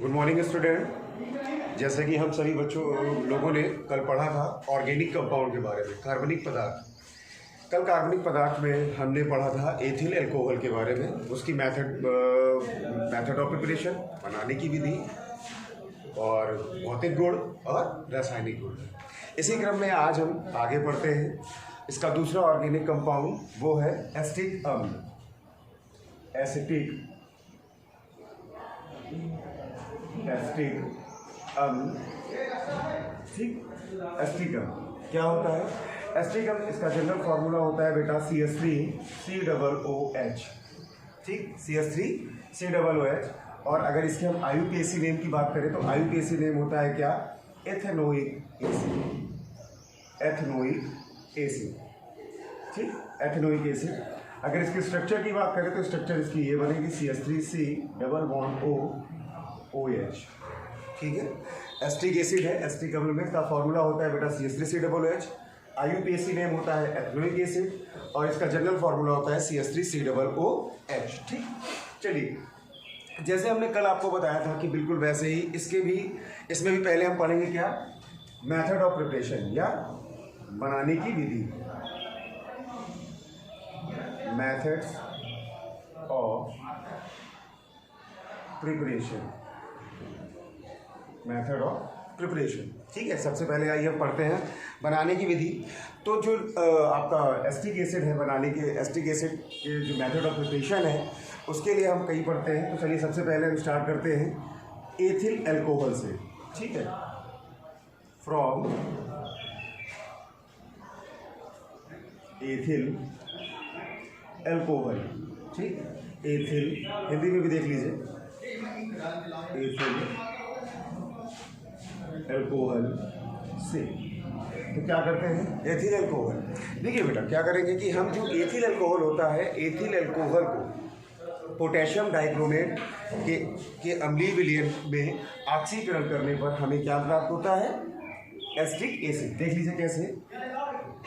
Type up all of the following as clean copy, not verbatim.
Good morning student. जैसे कि हम सभी बच्चों लोगों ने कल पढ़ा था ऑर्गेनिक कंपाउंड के बारे में, कार्बनिक पदार्थ। कल कार्बनिक पदार्थ में हमने पढ़ा था एथिल अल्कोहल के बारे में, उसकी मेथड ऑफ प्रिपरेशन, बनाने की विधि और भौतिक गुण और रासायनिक गुण। इसी क्रम में आज हम आगे बढ़ते हैं। इसका दूसरा ऑर्गेनिक कंपाउंड वो है एसिटिक अम्ल। एसिटिक अम्ल, ठीक। एसिटिक अम्ल क्या होता है? एसिटिक अम्ल, इसका जनरल फार्मूला होता है बेटा CH3COOH, ठीक, CH3COOH। और अगर इसके हम IUPAC नेम की बात करें तो IUPAC नेम होता है क्या? एथेनोइक एसिड, ठीक, एथेनोइक एसिड। अगर इसके स्ट्रक्चर की बात करें तो स्ट्रक्चर इसकी ये बनेगी CH3COOH, ठीक है। एसिटिक एसिड है। एसिटिक अम्ल में इसका फॉर्मूला होता है बेटा CH3COOH। IUPAC नेम होता है एथेनोइक एसिड और इसका जनरल फॉर्मूला होता है CH3COOH, ठीक। चलिए, जैसे हमने कल आपको बताया था कि बिल्कुल वैसे ही इसमें भी पहले हम पढ़ेंगे क्या? मेथड ऑफ प्रिपरेशन या बनाने की विधि। Methods of preparation, method of preparation, ठीक है। सबसे पहले आइए हम पढ़ते हैं बनाने की विधि। तो जो आपका एसिटिक एसिड है, बनाने के एसिटिक एसिड के जो मेथड ऑफ प्रिपरेशन है उसके लिए हम कई पढ़ते हैं। तो चलिए सबसे पहले हम स्टार्ट करते हैं एथिल अल्कोहल से, ठीक है। फ्रॉम एथिल अल्कोहल, ठीक। एथिल हिंदी में भी देख लीजिए, एथिल अल्कोहल से। तो क्या करते हैं? एथिल अल्कोहल, देखिए बेटा क्या करेंगे कि हम जो एथिल अल्कोहल होता है, एथिल अल्कोहल को पोटेशियम डाइक्रोमेट के अम्लीय विलयन में ऑक्सीकरण करने पर हमें क्या प्राप्त होता है? Acetic acid. देख लीजिए कैसे,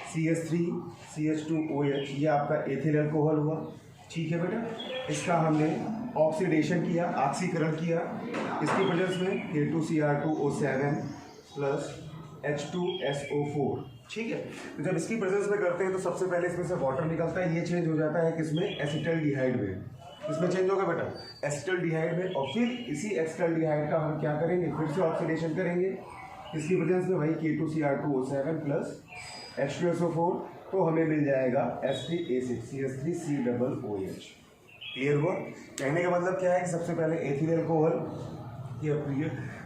CH3CH2OH, ये आपका एथिल अल्कोहल हुआ, ठीक है बेटा। इसका हमने ऑक्सीडेशन किया, ऑक्सीकरण किया, इसकी प्रेजेंस में K2Cr2O7 प्लस H2SO4, ठीक है। तो जब इसकी प्रेजेंस में करते हैं तो सबसे पहले इसमें से वाटर निकलता है, ये चेंज हो जाता है किसमें? एसिटल्डिहाइड में। इसमें चेंज होगा बेटा एसिटल्डिहाइड में, और फिर इसी एसिटल्डिहाइड का हम क्या करेंगे? फिर से ऑक्सीडेशन करेंगे, इसकी प्रेजेंस में वही K2Cr2O7 प्लस H2SO4, तो हमें मिल जाएगा एसिटिक एसिड CH3COOH। क्लियर हुआ? कहने का मतलब क्या है कि सबसे पहले एथिल अल्कोहल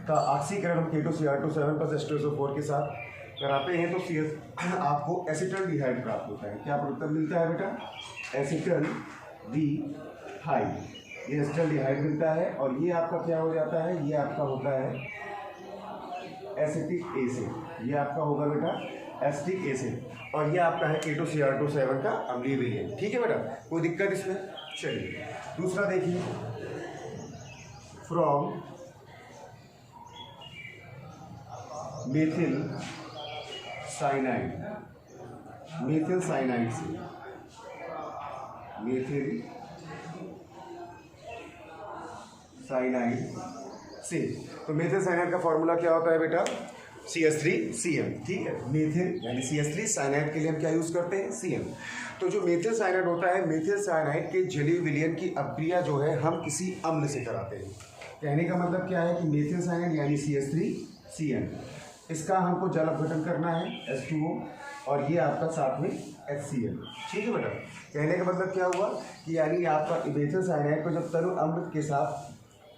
का ऑक्सीकरण हम K2Cr2O7 प्लस H2SO4 के साथ कराते हैं तो आपको एसिटल्डिहाइड प्राप्त होता है। क्या उत्तर मिलता है बेटा? एसिटल्डिहाइड। ये एसिटल्डिहाइड मिलता है और ये आपका क्या हो जाता है? ये आपका होता है एसिटिक एसिड। ये आपका होगा बेटा एसिटिक एसिड और ये आपका है K2Cr2O7 का अम्लीय विलयन, ठीक है बेटा। कोई दिक्कत इसमें? चलिए दूसरा देखिए, from methyl cyanide, methyl cyanide से, मेथिल साइनाइड से। तो मेथिल साइनाइड का फॉर्मूला क्या होता है बेटा? CH3CN, ठीक है। मेथिल यानी CH3, साइनाइड के लिए हम क्या यूज करते हैं? CN। तो जो मेथिल साइनाइड होता है, मेथिल साइनाइड के जलीय विलयन की अभिक्रिया जो है हम किसी अम्ल से कराते हैं। कहने का मतलब क्या है कि मेथिल साइनाइड यानी CH3CN, इसका हमको जल अपघटन करना है H2O और ये आपका साथ में HCl, ठीक है बेटा। कहने का मतलब क्या हुआ कि यानी आपका मेथिल साइनाइड को जब तरल अम्ल के साथ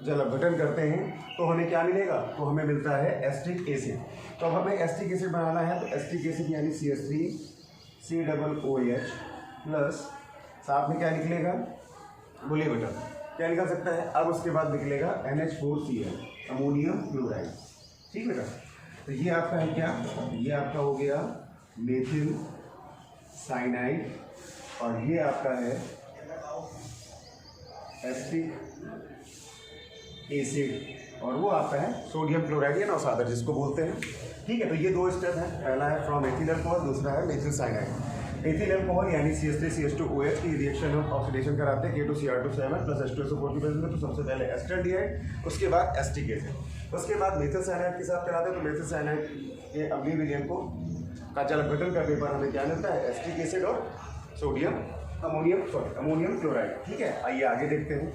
जल अपघटन करते हैं तो हमें क्या मिलेगा? तो हमें मिलता है एसिटिक एसिड। तो अब हमें एसिटिक एसिड बनाना है तो एसिटिक एसिड यानी CH3COOH प्लस साथ में क्या निकलेगा? बोलिए बेटा क्या निकल सकता है? अब उसके बाद निकलेगा NH4Cl, अमोनियम क्लोराइड, ठीक बेटा। तो ये आपका है क्या? ये आपका हो गया मेथिल साइनाइड और ये आपका है एसिटिक एसिड और वो आपका है सोडियम क्लोराइड या नौसादर जिसको बोलते हैं, ठीक है। तो ये दो स्टेप हैं, पहला है फ्रॉम एथिल अल्कोहल, दूसरा है मेथिल साइनाइड। एथिल अल्कोहल यानी CH3CH2OH की रिएक्शन हम ऑक्सीडेशन कराते हैं K2Cr2 प्लस H2SO4 की प्रेजेंस में। तो सबसे पहले एस्टल्डिहाइड, उसके बाद एस्टिक एसिड, उसके बाद मेथिल साइनाइड के साथ कराते हैं। तो मेथिल साइनाइड के अगली विलयन को का जल अपघटन करने पर हमें क्या मिलता है, एस्टिक एसिड और अमोनियम क्लोराइड। ठीक है, आइए आगे देखते हैं।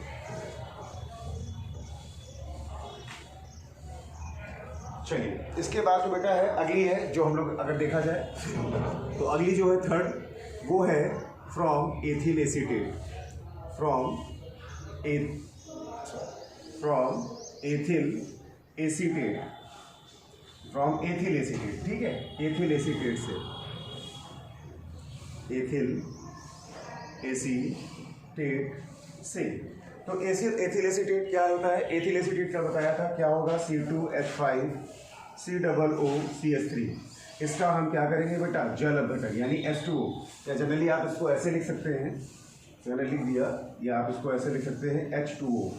चलिए, इसके बाद जो बेटा है अगली है, जो हम लोग अगर देखा जाए तो अगली जो है थर्ड, वो है from ethyl acetate, from ethyl acetate. ठीक है, एथिल एसीटेट से, एथिल एसीटेट से। तो एथिल एसीटेट क्या होता है, एथिल एसीटेट का बताया था क्या होगा, C2H5COOCH3। इसका हम क्या करेंगे बेटा, जल अपघटन यानी H2O, या जनरली आप इसको ऐसे लिख सकते हैं, मैंने लिख दिया, या आप इसको ऐसे लिख सकते हैं H2O।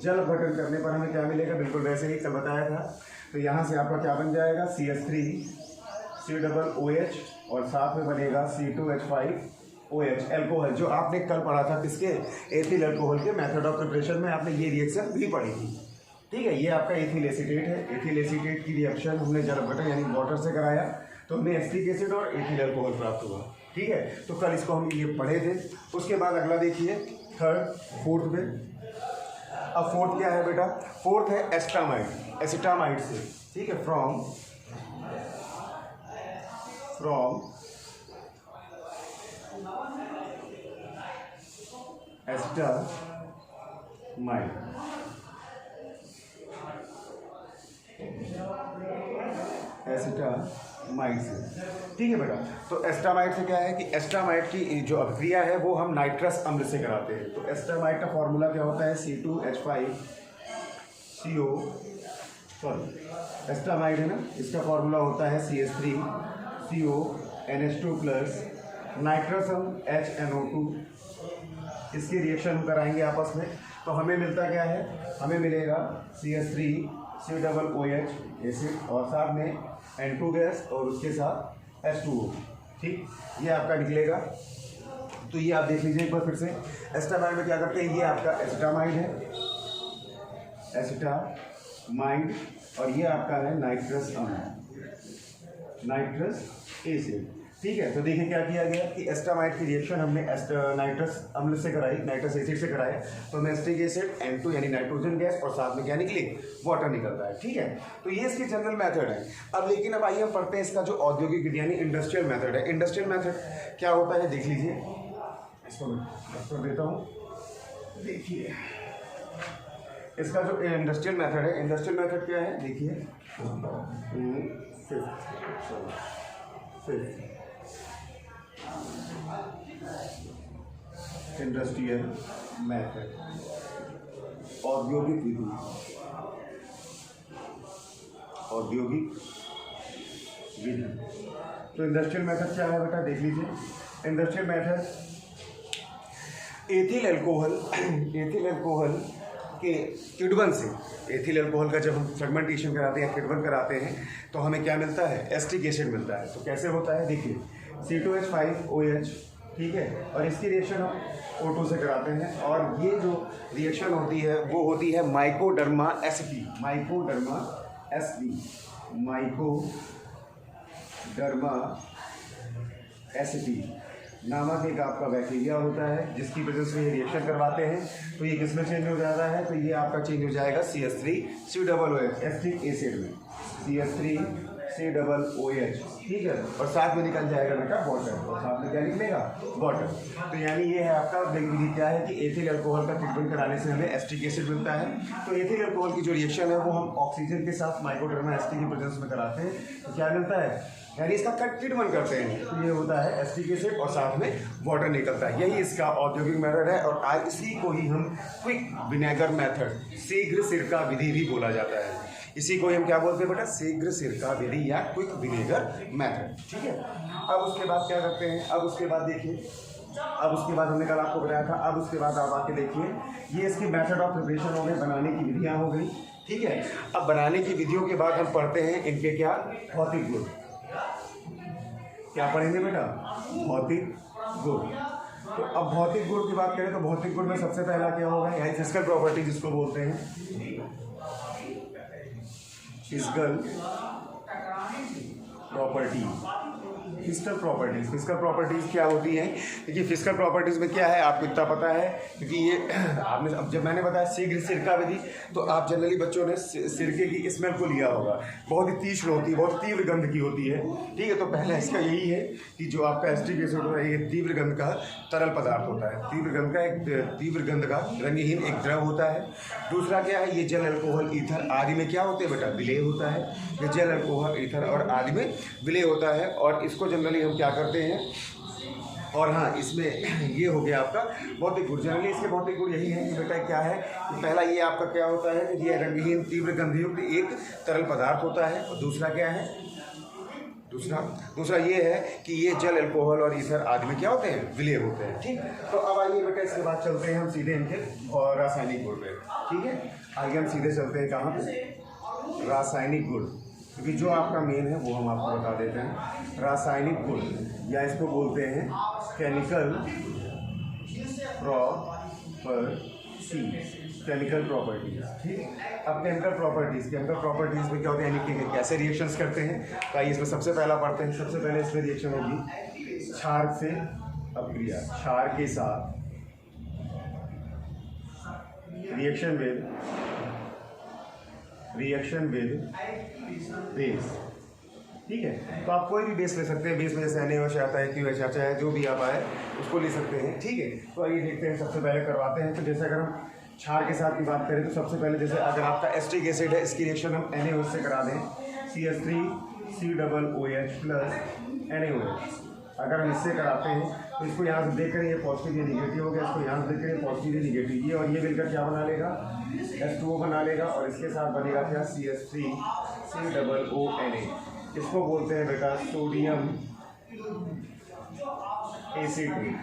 जल अपघटन करने पर हमें क्या मिलेगा, बिल्कुल वैसे ही कल बताया था। तो यहाँ से आपका क्या बन जाएगा, CH3COOH और साथ में बनेगा C2H5OH अल्कोहल, जो आपने कल पढ़ा था किसके, एथिल अल्कोहल के मेथड ऑफ प्रिपरेशन में आपने ये रिएक्शन भी पढ़ी थी। ठीक है, ये आपका एथिल एसीटेट है। एथिल एसीटेट की रिएक्शन हमने जल अपघटन यानी वाटर से कराया, तो हमें एस्टिक एसिड और एथिल अल्कोहल प्राप्त हुआ। ठीक है, तो कल इसको हम ये पढ़े थे। उसके बाद अगला देखिए फोर्थ में। अब फोर्थ क्या है बेटा, फोर्थ है एसिटामाइड से। ठीक है, फ्रॉम एसिटामाइड, एसिटामाइड से। ठीक है बेटा, तो एस्टामाइड से क्या है कि एस्टामाइड की जो अभिक्रिया है वो हम नाइट्रस अम्ल से कराते हैं। तो एस्टामाइड का फॉर्मूला क्या होता है, एस्टामाइड है ना, इसका फॉर्मूला होता है CH3CONH2 प्लस नाइट्रस अम्ल HNO2। इसकी रिएक्शन हम कराएंगे आपस में, तो हमें मिलता क्या है, हमें मिलेगा CH3COOH एसिड और साथ में N2 गैस और उसके साथ H2O। ठीक, ये आपका निकलेगा। तो ये आप देख लीजिए एक बार फिर से, एस्टामाइड में क्या करते हैं, ये आपका एसिटामाइड है, एसिटामाइड, और ये आपका है नाइट्रस अम्ल, नाइट्रस एसिड। ठीक है, तो देखिए क्या किया गया कि एस्टामाइड की रिएक्शन हमने नाइट्रस अम्ल से कराई, नाइट्रस एसिड से कराया, तो एस्टिक एसिड N2 यानी नाइट्रोजन गैस और साथ में क्या निकली, वाटर निकलता है। ठीक है, तो ये इसकी जनरल मेथड है। अब लेकिन अब आइए हम पढ़ते हैं इसका जो औद्योगिक विधि यानी इंडस्ट्रियल मेथड है। इंडस्ट्रियल मेथड क्या होता है, देख लीजिए, इसको मैं देता हूँ। देखिए इसका जो इंडस्ट्रियल मेथड है, इंडस्ट्रियल मेथड क्या है, देखिए इंडस्ट्रियल मेथड, औद्योगिक विधि, तो इंडस्ट्रियल मेथड क्या है बेटा, देख लीजिए। इंडस्ट्रियल मेथड एथिल अल्कोहल के किण्वन से, एथिल अल्कोहल का जब हम फ्रेगमेंटेशन कराते हैं, किण्वन कराते हैं, तो हमें क्या मिलता है, एस्टिक एसिड मिलता है। तो कैसे होता है, देखिए C2H5OH। ठीक है, और इसकी रिएक्शन हम O2 से कराते हैं, और ये जो रिएक्शन होती है वो होती है माइकोडर्मा एसिटी नामक एक आपका बैक्टीरिया होता है, जिसकी वजह से ये रिएक्शन करवाते हैं। तो ये किस में चेंज हो जाता है, तो ये आपका चेंज हो जाएगा CH3COOH एस्टिक एसिड में, CH3COOH। ठीक है, और साथ में निकल जाएगा बेटा वाटर, और साथ में क्या निकलेगा, वाटर। तो यानी ये है आपका विधि क्या है कि एथिल अल्कोहल का ट्रीटमेंट कराने से हमें एस्टिक एसिड मिलता है। तो एथिल अल्कोहल की जो रिएक्शन है वो हम ऑक्सीजन के साथ माइकोडर्मा एसिटी की प्रेजेंस में कराते हैं, तो क्या मिलता है, यानी इसका ट्रीटमेंट करते हैं, तो ये होता है एस्टिक एसिड और साथ में वाटर निकलता है। यही इसका औद्योगिक मेथड है, और आज इसी को ही हम क्विक विनेगर मेथड, शीघ्र सिरका विधि भी बोला जाता है। इसी को हम क्या बोलते हैं बेटा, शीघ्र सिरका विधि या क्विक विनेगर मेथड। ठीक है, अब उसके बाद क्या करते हैं, अब उसके बाद देखिए, अब उसके बाद हमने कल आपको बताया था, अब उसके बाद आप आके देखिए, ये इसकी मेथड ऑफ प्रिपरेशन हो गई, बनाने की विधियाँ हो गई। ठीक है, अब बनाने की विधियों के बाद हम पढ़ते हैं इनके क्या, भौतिक गुण। क्या पढ़ेंगे बेटा? भौतिक गुण। तो अब भौतिक गुण की बात करें तो भौतिक गुण में सबसे पहला क्या होगा? यानी फिजिकल प्रॉपर्टी जिसको बोलते हैं, फिजिकल प्रॉपर्टी। फिजिकल प्रॉपर्टीज क्या होती हैं? देखिए फिजिकल प्रॉपर्टीज में क्या है आपको इतना पता है, क्योंकि ये आपने अब जब मैंने बताया शीघ्र सिरका विधि, तो आप जनरली बच्चों ने सिरके की स्मेल को लिया होगा। बहुत ही तीक्ष्ण होती है, बहुत तीव्र गंध की होती है, ठीक है। तो पहला इसका यही है कि जो आपका एसिटिक एसिड होता है ये तीव्र गंध का तरल पदार्थ होता है, तीव्र गंध का रंगहीन एक द्रव होता है। दूसरा क्या है? ये जल, अल्कोहल, ईथर आदि में क्या होते हैं बेटा? विलय होता है। ये जल, अल्कोहल, ईथर और आदि में विलय होता है, और इसको जनरली हम क्या करते हैं? और हाँ, इसमें ये हो गया आपका भौतिक गुण। जनरली इसके भौतिक गुण यही है कि बेटा क्या है, पहला ये आपका क्या होता है कि ये रंगहीन तीव्र गंधयुक्त एक तरल पदार्थ होता है। और दूसरा क्या है? दूसरा ये है कि ये जल, अल्कोहल और ईथर आदि में क्या होते हैं? विलय होते हैं, ठीक। तो अब आइए बेटा इसके बाद चलते हैं हम सीधे इनके और रासायनिक गुण पे, ठीक है। आइए हम सीधे चलते हैं कहाँ पे? रासायनिक गुण, क्योंकि जो आपका मेन है वो हम आपको बता देते हैं। रासायनिक गुण या इसको बोलते हैं केमिकल प्रॉपर्टीज, ठीक। अब केमिकल प्रॉपर्टीज में क्या होते हैं, यानी कि कैसे रिएक्शंस करते हैं? तो आइए इसमें सबसे पहला पढ़ते हैं। सबसे पहले इसमें रिएक्शन होगी क्षार से अपक्रिया, क्षार के साथ रिएक्शन विद बेस, ठीक है। तो आप कोई भी बेस ले सकते हैं। बेस में जैसे NaOH आता है, QH आता है, जो भी आप आए उसको ले सकते हैं, ठीक है। तो आइए देखते हैं, सबसे पहले करवाते हैं। तो जैसे अगर हम क्षार के साथ की बात करें तो सबसे पहले जैसे अगर आपका एसिटिक एसिड है, इसकी रिएक्शन हम NaOH से करा दें, CH3COOH प्लस NaOH। अगर हम इससे कराते हैं तो इसको यहाँ से देख कर ये पॉजिटिव या निगेटिव हो गया, इसको यहाँ से देख कर ये पॉजिटिव या निगेटिव, ये और ये मिलकर क्या बना लेगा? H2O बना लेगा, और इसके साथ बनेगा क्या? CH3COONA। इसको बोलते हैं बेटा सोडियम एसीटेट,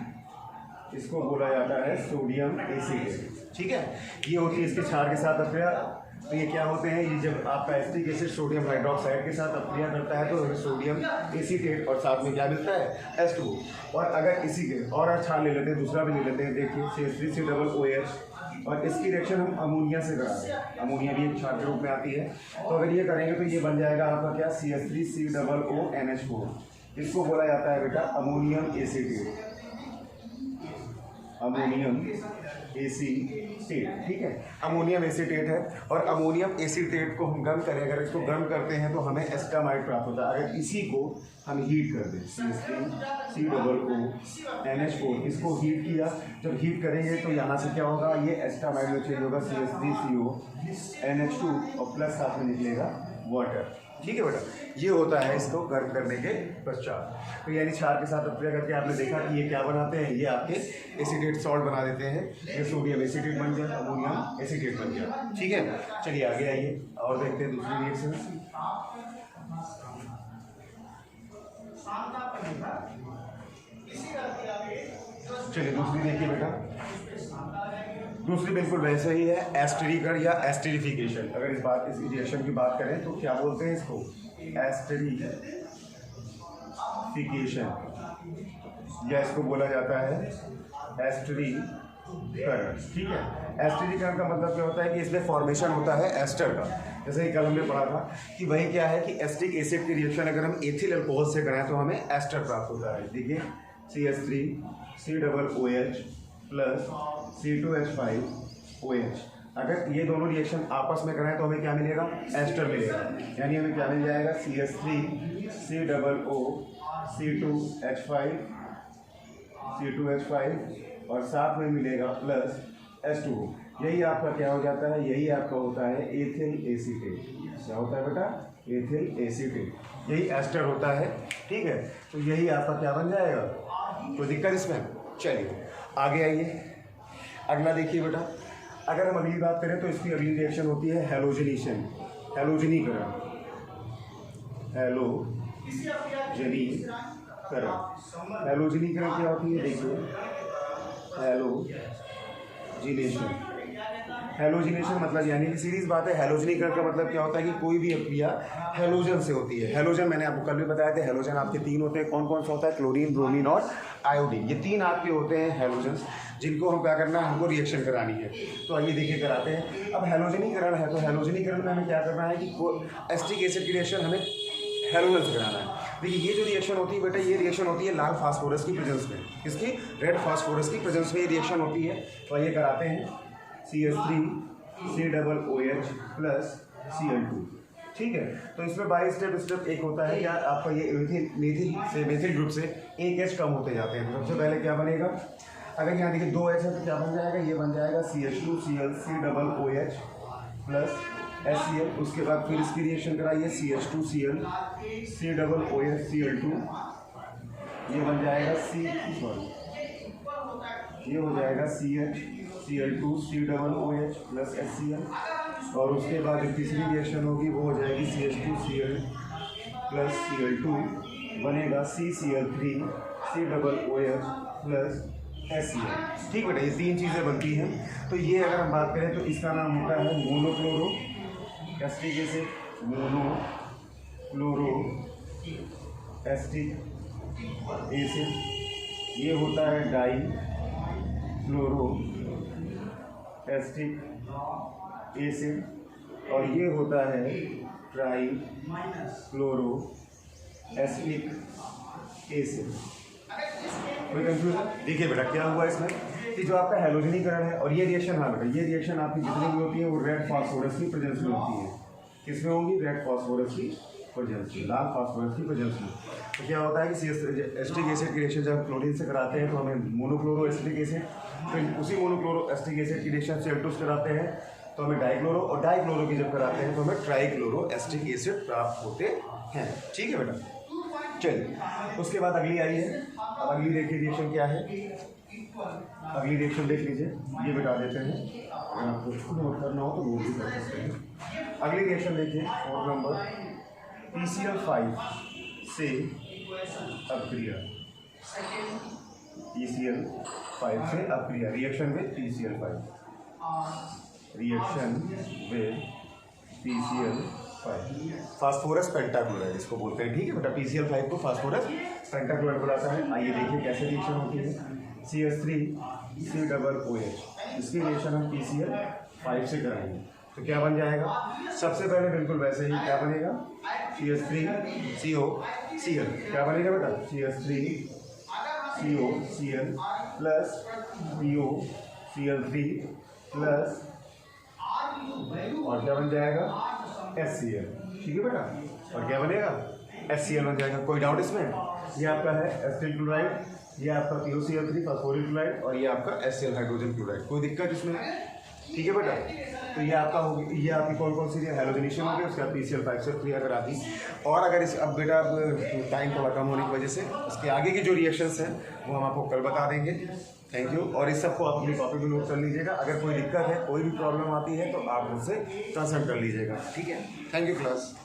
इसको बोला जाता है सोडियम एसीटेट, ठीक है। ये होती है इसके क्षार के साथ अपक्रिया। तो ये क्या होते हैं? ये जब आपका एसिटिक एसिड सोडियम हाइड्रोक्साइड के साथ अपक्रिया करता है तो हमें सोडियम एसीटेट और साथ में क्या मिलता है? H2O। और अगर इसी के और क्षार ले लेते हैं, दूसरा भी ले लेते हैं, देखिए CH3COOH, और इसकी रिएक्शन हम अमोनिया से करा दें। अमोनिया भी एक क्षार के रूप में आती है। तो अगर ये करेंगे तो ये बन जाएगा आपका क्या? CH3COONH4। इसको बोला जाता है बेटा अमोनियम एसीटेट, ठीक है। अमोनियम एसीटेट है, और अमोनियम एसीटेट को हम गर्म करें, अगर इसको गर्म करते हैं तो हमें एस्टामाइड प्राप्त होता है। अगर इसी को हम हीट कर दें, CH3COONH4, इसको हीट किया, जब हीट करेंगे तो यहाँ से क्या होगा? ये एस्टामाइड में चेंज होगा CH3CONH2 और प्लस साथ में निकलेगा वाटर, ठीक है बेटा। ये होता है इसको गर्म करने के पश्चात। तो यानी क्षार के साथ अपक्रिया करके आपने देखा कि ये क्या बनाते हैं? ये आपके एसीटेट सॉल्ट बना देते हैं। ये सोडियम एसीटेट बन गया, अमोनियम एसीटेट बन गया, ठीक है। चलिए आगे आइए और देखते हैं दूसरी रिएक्शन। चलिए दूसरी देखिए बेटा। दूसरी बिल्कुल वैसे ही है, एस्टरीकरण या एस्टरीफिकेशन। अगर इस रिएक्शन की बात करें तो क्या बोलते हैं इसको? एस्टरीफिकेशन, या इसको बोला जाता है एस्टरीकरण, ठीक है। एस्टरीकरण का मतलब क्या होता है कि इसमें फॉर्मेशन होता है एस्टर का। जैसे कि कल हमने पढ़ा था कि वही क्या है कि एसिटिक एसिड की रिएक्शन अगर हम एथिल अल्कोहल से कराएं तो हमें एस्टर प्राप्त होता है। देखिए CH3COOH प्लस C2H5OH, अगर ये दोनों रिएक्शन आपस में कराएं तो हमें क्या मिलेगा? एस्टर मिलेगा। यानी हमें क्या मिल जाएगा? CH3COO, C2H5 और साथ में मिलेगा प्लस H2O। यही आपका क्या हो जाता है? यही आपका होता है एथिल एसीटेट। क्या होता है बेटा? एथिल एसीटेट, यही एस्टर होता है, ठीक है। तो यही आपका क्या बन जाएगा? कोई दिक्कत इसमें? चलिए आगे आइए, अगला देखिए बेटा। अगर हम अगली बात करें तो इसकी अगली रिएक्शन होती है हैलोजनीकरण। हैलोजनीकरण क्या होती है? देखिए हैलोजिनेशन, हेलोजिनेशन मतलब यानी कि सीरीज बात है, हेलोजनीकरण का मतलब क्या होता है कि कोई भी अक्रिया हेलोजन से होती है। हेलोजन मैंने आपको कल भी बताया था, हेलोजन आपके 3 होते हैं। कौन कौन सा होता है? क्लोरीन, ब्रोमीन और आयोडीन। ये 3 आपके होते हैं हेलोजन्स, जिनको हम क्या करना है, हमको रिएक्शन करानी है। तो आइए देखिए कराते हैं। अब हेलोजनीकरण है, तो हेलोजनीकरण में हमें क्या करना है कि एसिटिक एसिड की रिएक्शन हमें हेलोजन से कराना है। देखिए ये जो रिएक्शन होती है बेटा, ये रिएक्शन होती है लाल फास्फोरस की प्रेजेंस में। किसकी? रेड फास्फोरस की प्रेजेंस में ये रिएक्शन होती है। तो आइए कराते हैं। CH3COOH plus Cl2। ठीक है, तो इसमें बाई स्टेप एक होता है, या आपका ये मेथिल ग्रुप से एक H कम होते जाते हैं। तो सबसे पहले क्या बनेगा? अगर यहाँ देखिए 2 H है तो क्या बन जाएगा? ये बन जाएगा CH2Cl प्लस HCl। उसके बाद फिर इसकी रिएक्शन कराइए, CH2Cl COOH Cl2, ये बन जाएगा ये हो जाएगा CH Cl2COOH प्लस HCl। और उसके बाद जो तीसरी रिएक्शन होगी वो हो जाएगी CH2Cl प्लस Cl2, बनेगा CCl3 COOH प्लस HCl। ठीक बेटा, ये 3 चीज़ें बनती हैं। तो ये अगर हम बात करें तो इसका नाम होता है monochloro acetic acid, monochloro acetic acid. ये होता है डाई क्लोरो एसिटिक एसिड, और ये होता है ट्राई क्लोरो एसिटिक एसिड। कोई कंफ्यूजन? देखिए बेटा क्या हुआ इसमें कि जो आपका हेलोजनीकरण है और ये रिएक्शन, हाँ बेटा ये रिएक्शन आपकी जितनी भी होती है वो रेड फास्फोरस की प्रेजेंस में होती है। किसमें होंगी? रेड फास्फोरस की प्रेजेंस में, लाल फास्फोरस की प्रेजेंस में। तो क्या होता है कि एसिटिक एसिड की रिएक्शन जब क्लोरीन से कराते हैं तो हमें मोनोक्लोरो एसिटिक एसिड, फिर उसी मोनोक्लोरो एसिटिक एसिड की रिएक्शन Cl2 से कराते हैं तो हमें डाइक्लोरो, और डाइक्लोरो की जब कराते हैं तो हमें ट्राइक्लोरो एसिटिक एसिड प्राप्त होते हैं। ठीक है बेटा, चलिए उसके बाद अगली आई है। अब अगली देखिए रिएक्शन क्या है। अगली रिएक्शन देख लीजिए, ये बता देते हैं, अगर आपको खुद नोट करना हो तो वो भी कर सकते हैं। अगली रिएक्शन देखिए 4 नंबर, PCl5 से अपक्रिया, PCl5 से अपक्रिया, reaction with PCl5, reaction with PCl5, phosphorus pentachloride इसको बोलते हैं। ठीक है बेटा, PCl5 को फास्फोरस पेंटाक्लोराइड बुलाता है। आइए देखिए कैसे रिएक्शन होती है। CH3COOH, इसकी रिएक्शन हम PCl5 से कराएंगे तो क्या बन जाएगा? सबसे पहले बिल्कुल वैसे ही क्या बनेगा? CH3COCl, क्या बनेगा बेटा? CH3COCl प्लस POCl3 प्लस, और क्या बन जाएगा? HCl। ठीक है बेटा, और क्या बनेगा? HCl बन जाएगा। कोई डाउट इसमें? ये आपका है एसिटिल क्लोराइड, ये आपका POCl3 फास्फोरिक क्लोराइड, और ये आपका HCl हाइड्रोजन क्लोराइड। कोई दिक्कत इसमें? ठीक है बेटा, तो ये आपका होगी, ये आपकी कौन कौन सी हेलोजनेशन होगी, उसके बाद PCl5 से क्रिया करा दी। और अगर इस अब बेटा टाइम थोड़ा कम होने की वजह से इसके आगे की जो रिएक्शंस हैं वो हम आपको कल बता देंगे। Thank you. और इस सबको आप अपनी कॉपी में नोट कर लीजिएगा। अगर कोई दिक्कत है, कोई भी प्रॉब्लम आती है तो आप मुझसे कंसल्ट कर लीजिएगा। ठीक है, थैंक यू क्लास।